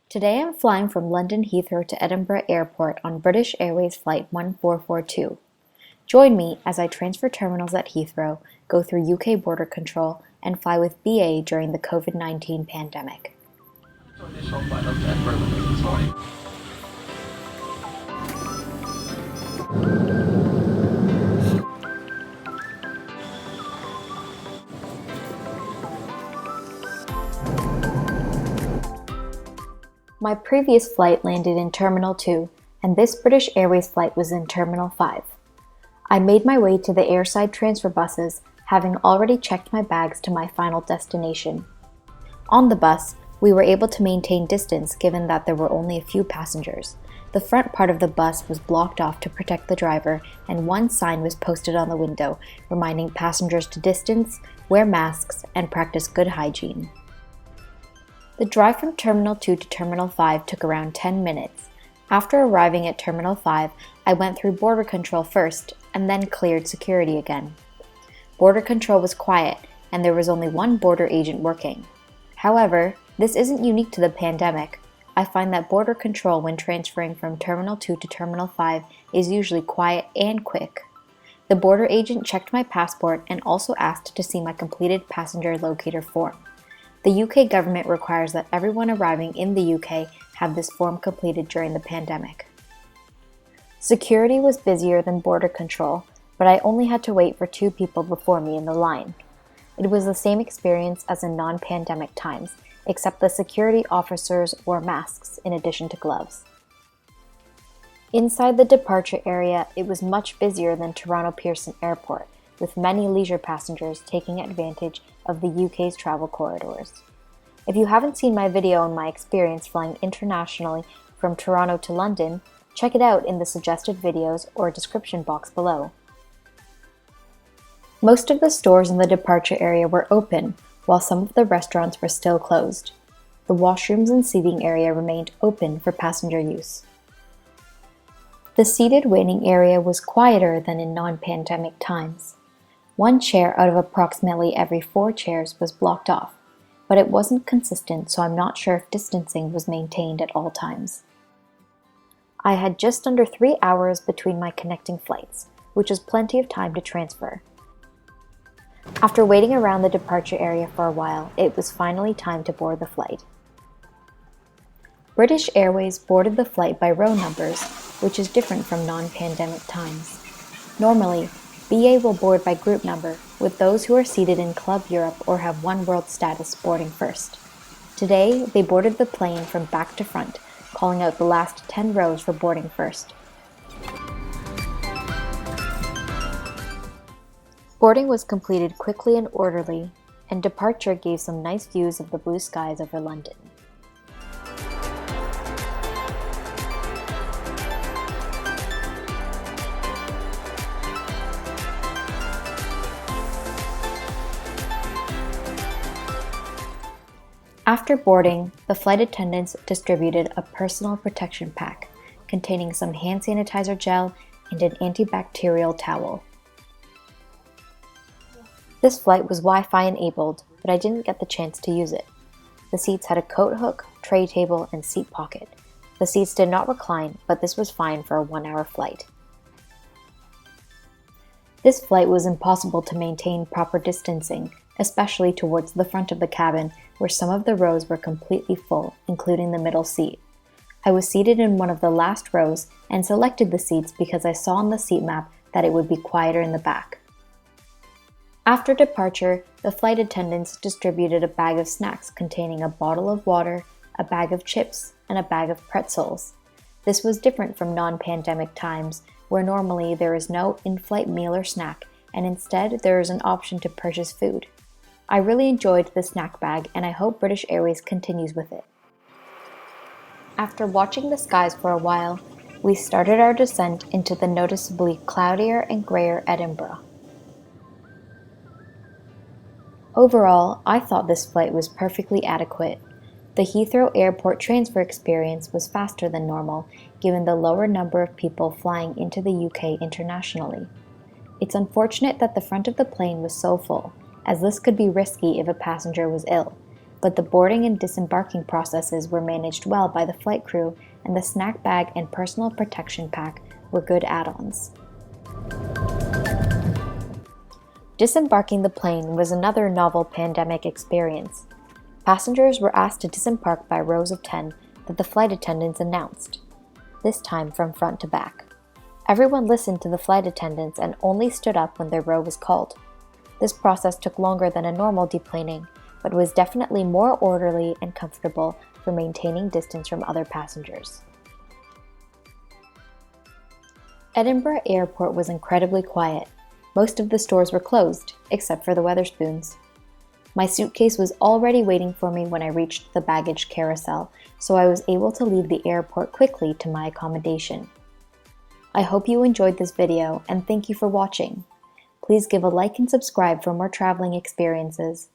Today I'm flying from London Heathrow to Edinburgh Airport on British Airways Flight 1442. Join me as I transfer terminals at Heathrow, go through UK border control, and fly with BA during the COVID-19 pandemic. Initial flight up to Edinburgh this morning. My previous flight landed in Terminal 2, and this British Airways flight was in Terminal 5. I made my way to the airside transfer buses, having already checked my bags to my final destination. On the bus, we were able to maintain distance given that there were only a few passengers. The front part of the bus was blocked off to protect the driver, and one sign was posted on the window, reminding passengers to distance, wear masks, and practice good hygiene. The drive from Terminal 2 to Terminal 5 took around 10 minutes. After arriving at Terminal 5, I went through border control first, and then cleared security again. Border control was quiet, and there was only one border agent working. However, this isn't unique to the pandemic. I find that border control when transferring from Terminal 2 to Terminal 5 is usually quiet and quick. The border agent checked my passport and also asked to see my completed passenger locator form. The UK government requires that everyone arriving in the UK have this form completed during the pandemic. Security was busier than border control, but I only had to wait for 2 people before me in the line. It was the same experience as in non-pandemic times, except the security officers wore masks in addition to gloves. Inside the departure area, it was much busier than Toronto Pearson Airport, with many leisure passengers taking advantage of the UK's travel corridors. If you haven't seen my video on my experience flying internationally from Toronto to London, check it out in the suggested videos or description box below. Most of the stores in the departure area were open, while some of the restaurants were still closed. The washrooms and seating area remained open for passenger use. The seated waiting area was quieter than in non-pandemic times. One chair out of approximately every 4 chairs was blocked off, but it wasn't consistent, so I'm not sure if distancing was maintained at all times. I had just under 3 hours between my connecting flights, which is plenty of time to transfer. After waiting around the departure area for a while, it was finally time to board the flight. British Airways boarded the flight by row numbers, which is different from non-pandemic times. Normally, BA will board by group number, with those who are seated in Club Europe or have One World status boarding first. Today, they boarded the plane from back to front, calling out the last 10 rows for boarding first. Boarding was completed quickly and orderly, and departure gave some nice views of the blue skies over London. After boarding, the flight attendants distributed a personal protection pack containing some hand sanitizer gel and an antibacterial towel. This flight was Wi-Fi enabled, but I didn't get the chance to use it. The seats had a coat hook, tray table, and seat pocket. The seats did not recline, but this was fine for a 1-hour flight. This flight was impossible to maintain proper distancing, especially towards the front of the cabin, where some of the rows were completely full, including the middle seat. I was seated in one of the last rows and selected the seats because I saw on the seat map that it would be quieter in the back. After departure, the flight attendants distributed a bag of snacks containing a bottle of water, a bag of chips, and a bag of pretzels. This was different from non-pandemic times, where normally there is no in-flight meal or snack, and instead there is an option to purchase food. I really enjoyed the snack bag, and I hope British Airways continues with it. After watching the skies for a while, we started our descent into the noticeably cloudier and grayer Edinburgh. Overall, I thought this flight was perfectly adequate. The Heathrow Airport transfer experience was faster than normal, given the lower number of people flying into the UK internationally. It's unfortunate that the front of the plane was so full, as this could be risky if a passenger was ill. but the boarding and disembarking processes were managed well by the flight crew, and the snack bag and personal protection pack were good add-ons. Disembarking the plane was another novel pandemic experience. Passengers were asked to disembark by rows of 10 that the flight attendants announced, this time from front to back. Everyone listened to the flight attendants and only stood up when their row was called. This process took longer than a normal deplaning, but was definitely more orderly and comfortable for maintaining distance from other passengers. Edinburgh Airport was incredibly quiet. Most of the stores were closed, except for the Wetherspoons. My suitcase was already waiting for me when I reached the baggage carousel, so I was able to leave the airport quickly to my accommodation. I hope you enjoyed this video, and thank you for watching. Please give a like and subscribe for more traveling experiences.